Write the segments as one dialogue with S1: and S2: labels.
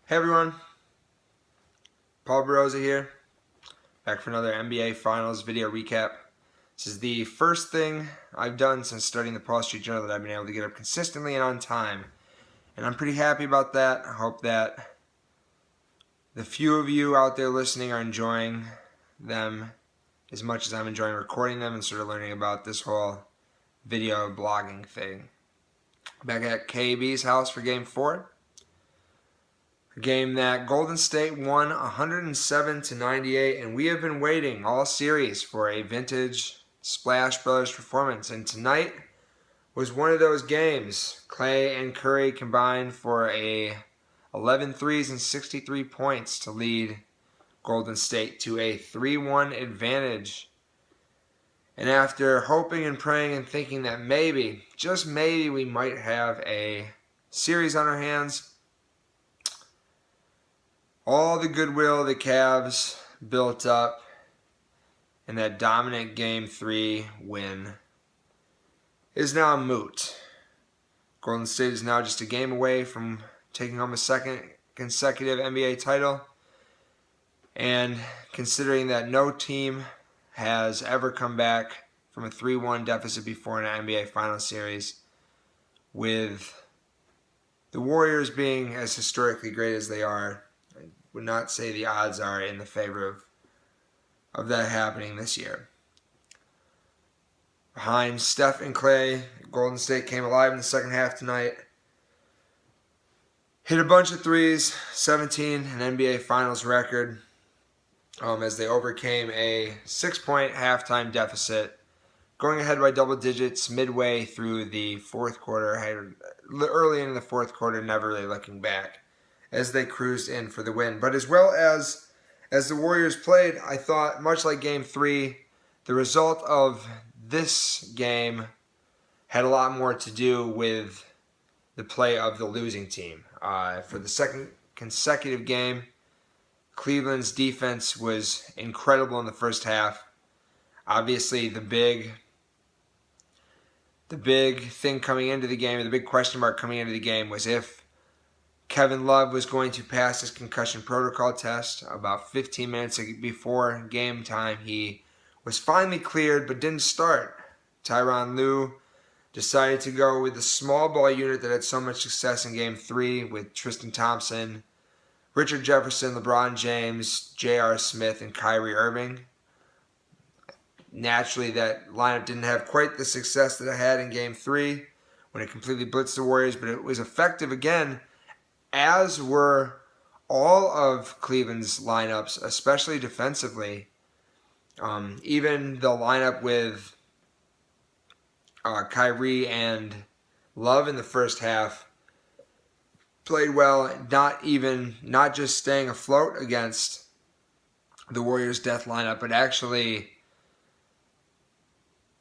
S1: Hey everyone, Paul Baroza here, back for another NBA Finals video recap. This is the first thing I've done since starting the Paul Street Journal that I've been able to get up consistently and on time. And I'm pretty happy about that. I hope that the few of you out there listening are enjoying them as much as I'm enjoying recording them and sort of learning about this whole video blogging thing. Back at KB's house for Game 4. A game that Golden State won 107-98, and we have been waiting all series for a vintage Splash Brothers performance. And tonight was one of those games. Clay and Curry combined for 11 threes and 63 points to lead Golden State to a 3-1 advantage. And after hoping and praying and thinking that maybe, just maybe, we might have a series on our hands, all the goodwill the Cavs built up in that dominant Game 3 win is now moot. Golden State is now just a game away from taking home a second consecutive NBA title. And considering that no team has ever come back from a 3-1 deficit before in an NBA Finals series, with the Warriors being as historically great as they are, I would not say the odds are in the favor of that happening this year. Behind Steph and Clay, Golden State came alive in the second half tonight. Hit a bunch of threes, 17, an NBA Finals record, as they overcame a 6-point halftime deficit, going ahead by double digits midway through the fourth quarter, early in the fourth quarter, never really looking back, as they cruised in for the win. But as well as the Warriors played, I thought, much like Game 3, the result of this game had a lot more to do with the play of the losing team. For the second consecutive game, Cleveland's defense was incredible in the first half. Obviously, the big thing coming into the game, the big question mark coming into the game, was if Kevin Love was going to pass his concussion protocol test. About 15 minutes before game time, he was finally cleared but didn't start. Tyronn Lue decided to go with the small ball unit that had so much success in Game 3 with Tristan Thompson, Richard Jefferson, LeBron James, J.R. Smith, and Kyrie Irving. Naturally, that lineup didn't have quite the success that it had in Game 3 when it completely blitzed the Warriors, but it was effective again, as were all of Cleveland's lineups, especially defensively. Even the lineup with Kyrie and Love in the first half played well, not just staying afloat against the Warriors' death lineup, but actually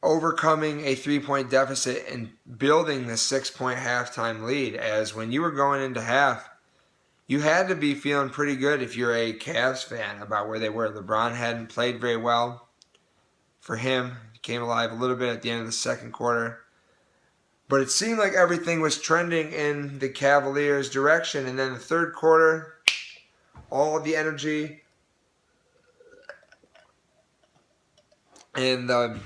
S1: overcoming a 3-point deficit and building the 6-point halftime lead. As when you were going into half, you had to be feeling pretty good if you're a Cavs fan about where they were. LeBron hadn't played very well. For him, he came alive a little bit at the end of the second quarter. But it seemed like everything was trending in the Cavaliers' direction. And then the third quarter, all of the energy and the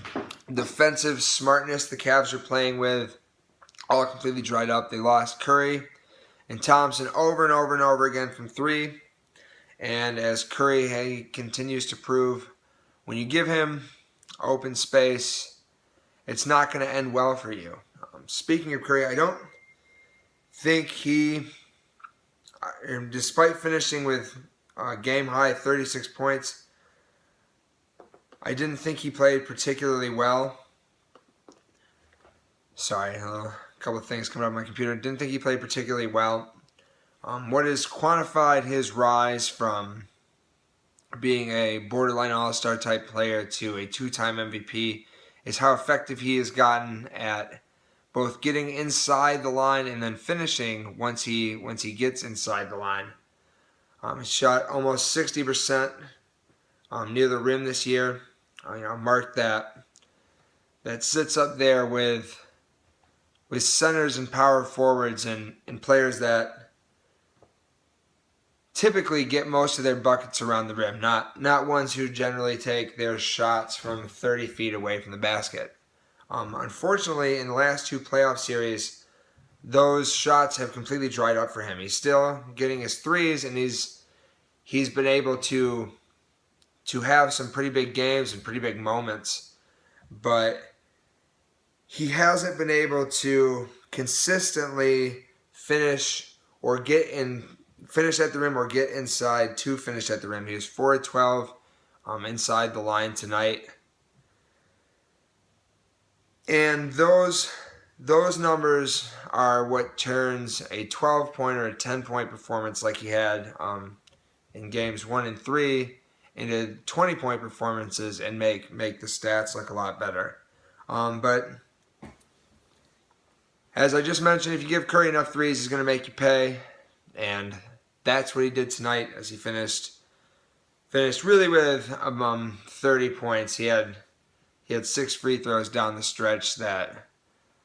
S1: defensive smartness the Cavs were playing with all completely dried up. They lost Curry and Thompson over and over and over again from three. And as Curry continues to prove, when you give him open space, it's not going to end well for you. Speaking of Curry, I don't think he, despite finishing with game-high 36 points, I didn't think he played particularly well. Sorry, a couple of things coming up on my computer. Didn't think he played particularly well. What has quantified his rise from being a borderline all-star type player to a two-time MVP is how effective he has gotten at both getting inside the line and then finishing once he gets inside the line. He shot almost 60% near the rim this year. Mark that sits up there with centers and power forwards and players that typically get most of their buckets around the rim, not ones who generally take their shots from 30 feet away from the basket. Unfortunately, in the last two playoff series, those shots have completely dried up for him. He's still getting his threes, and he's been able to have some pretty big games and pretty big moments, but he hasn't been able to consistently finish at the rim or get inside to finish at the rim. He was 4 of 12 inside the line tonight. And those numbers are what turns a 12-point or a 10-point performance like he had in games 1 and 3 into 20-point performances and make the stats look a lot better. But as I just mentioned, if you give Curry enough threes, he's going to make you pay. And that's what he did tonight as he finished really with 30 points. He had 6 free throws down the stretch that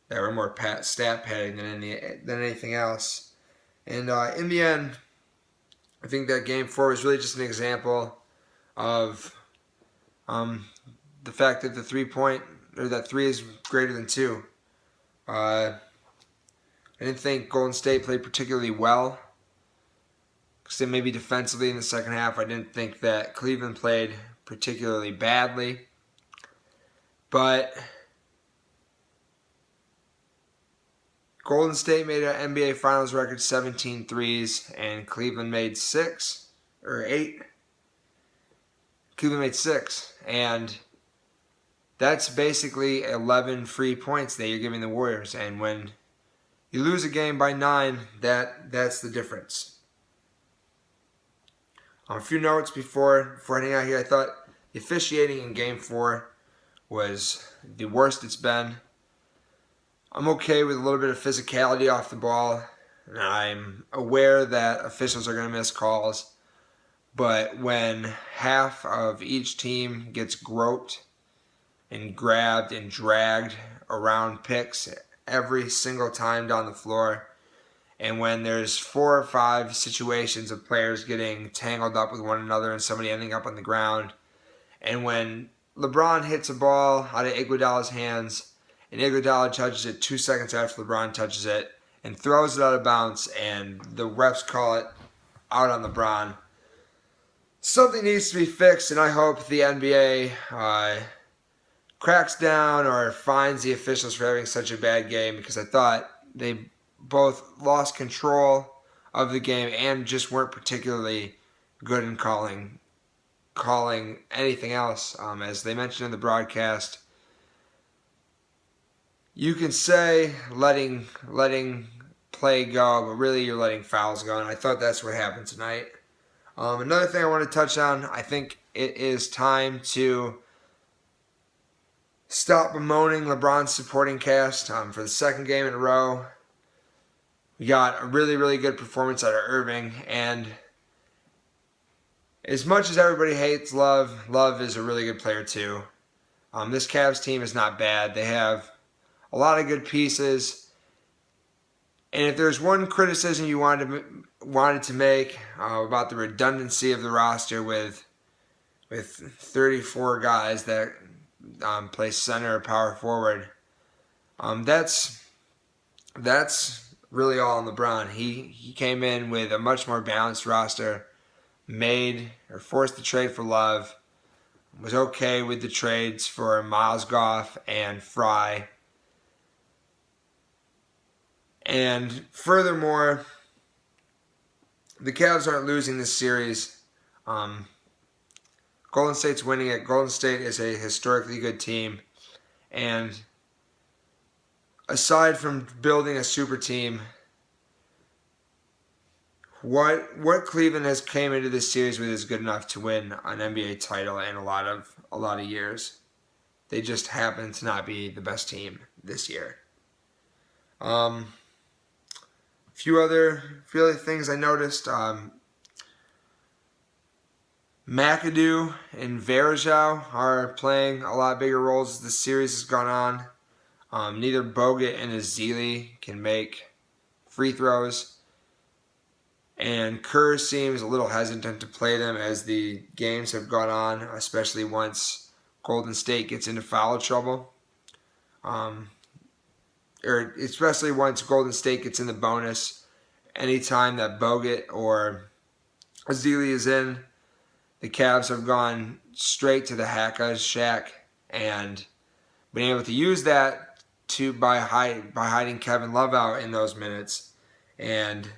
S1: were more stat padding than anything else. And in the end, I think that game 4 was really just an example of the fact that that 3 is greater than 2. I didn't think Golden State played particularly well. So maybe defensively in the second half, I didn't think that Cleveland played particularly badly. But Golden State made an NBA Finals record 17 threes, and Cleveland made 6 or 8. Cleveland made 6, and that's basically 11 free points that you're giving the Warriors. And when you lose a game by 9, that's the difference. A few notes before heading out here. I thought the officiating in Game 4 was the worst it's been. I'm okay with a little bit of physicality off the ball. I'm aware that officials are going to miss calls. But when half of each team gets groped and grabbed and dragged around picks every single time down the floor, and when there's 4 or 5 situations of players getting tangled up with one another and somebody ending up on the ground, and when LeBron hits a ball out of Iguodala's hands, and Iguodala touches it 2 seconds after LeBron touches it, and throws it out of bounds, and the refs call it out on LeBron, something needs to be fixed, and I hope the NBA cracks down or fines the officials for having such a bad game, because I thought they both lost control of the game and just weren't particularly good in calling anything else. As they mentioned in the broadcast, you can say letting play go, but really you're letting fouls go, and I thought that's what happened tonight. Another thing I want to touch on, I think it is time to stop bemoaning LeBron's supporting cast. For the second game in a row, we got a really, really good performance out of Irving, and as much as everybody hates Love, Love is a really good player too. This Cavs team is not bad. They have a lot of good pieces, and if there's one criticism you wanted to make about the redundancy of the roster with 34 guys that play center or power forward, that's really all on LeBron. He came in with a much more balanced roster, forced the trade for Love, was okay with the trades for Miles Goff and Fry. And furthermore, the Cavs aren't losing this series. Golden State's winning it. Golden State is a historically good team. And aside from building a super team, what Cleveland has came into this series with is good enough to win an NBA title in a lot of years. They just happen to not be the best team this year. A few other things I noticed. McAdoo and Varejao are playing a lot bigger roles as the series has gone on. Neither Bogut and Ezeli can make free throws. And Kerr seems a little hesitant to play them as the games have gone on, especially once Golden State gets into foul trouble. Or especially once Golden State gets in the bonus. Anytime that Bogut or Ezeli is in, the Cavs have gone straight to the Haka's shack and been able to use that by hiding Kevin Love out in those minutes. And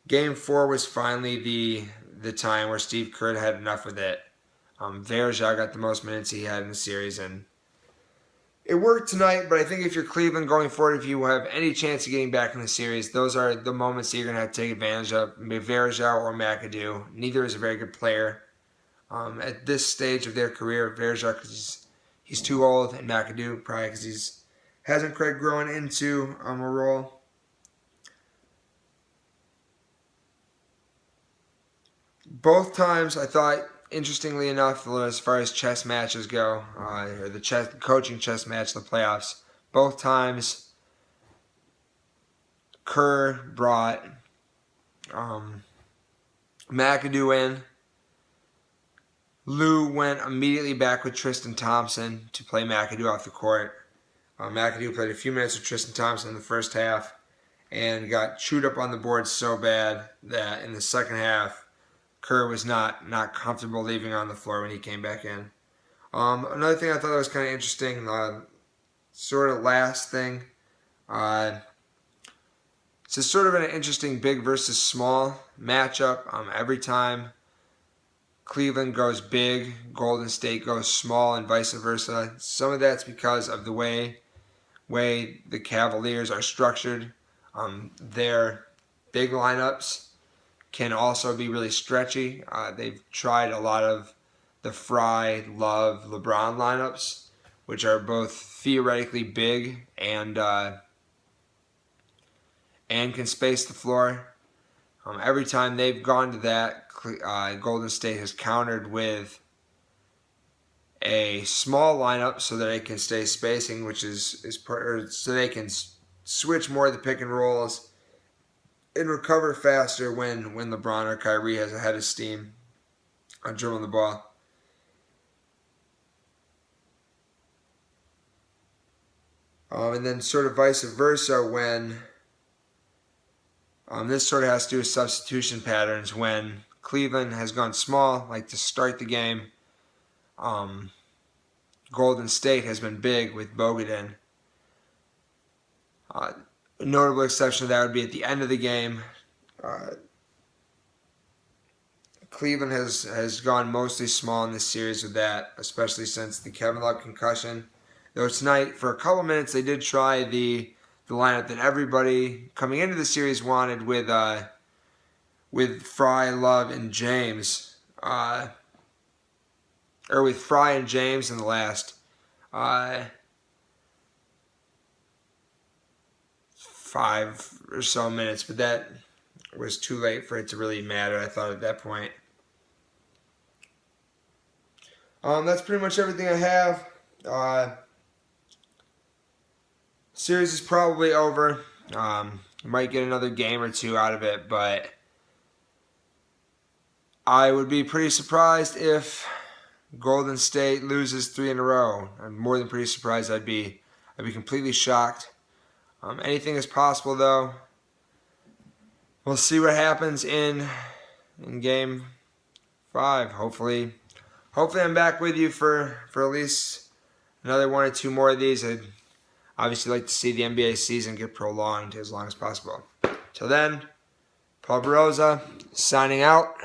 S1: Game 4 was finally the time where Steve Kerr had enough with it. Varejao got the most minutes he had in the series, and it worked tonight. But I think if you're Cleveland going forward, if you have any chance of getting back in the series, those are the moments that you're going to have to take advantage of. Varejao or McAdoo. Neither is a very good player at this stage of their career. Varejao because he's too old, and McAdoo probably because he hasn't quite grown into a role. Both times, I thought, interestingly enough, as far as chess matches go, or the coaching chess match, the playoffs, both times Kerr brought McAdoo in. Lou went immediately back with Tristan Thompson to play McAdoo off the court. McAdoo played a few minutes with Tristan Thompson in the first half and got chewed up on the board so bad that in the second half, Kerr was not comfortable leaving on the floor when he came back in. Another thing I thought that was kind of interesting, sort of last thing, it's sort of an interesting big versus small matchup. Every time Cleveland goes big, Golden State goes small, and vice versa. Some of that's because of the way the Cavaliers are structured. Their big lineups can also be really stretchy. They've tried a lot of the Fry, Love, LeBron lineups, which are both theoretically big and can space the floor. Every time they've gone to that, Golden State has countered with a small lineup so that it can stay spacing, which so they can switch more of the pick and rolls and recover faster when LeBron or Kyrie has a head of steam on dribbling the ball. And then sort of vice versa when this sort of has to do with substitution patterns. When Cleveland has gone small, like to start the game, Golden State has been big with Bogut in. A notable exception to that would be at the end of the game. Cleveland has gone mostly small in this series with that, especially since the Kevin Love concussion. Though tonight, for a couple minutes, they did try the lineup that everybody coming into the series wanted with Fry, Love, and James. Or with Fry and James in the last 5 or so minutes, but that was too late for it to really matter, I thought, at that point. That's pretty much everything I have. Series is probably over. Might get another game or two out of it, but I would be pretty surprised if Golden State loses 3 in a row. I'm more than pretty surprised. I'd be completely shocked. Anything is possible, though. We'll see what happens in Game 5. Hopefully I'm back with you for at least another 1 or 2 more of these. I'd obviously like to see the NBA season get prolonged as long as possible. Till then, Paul Barroza signing out.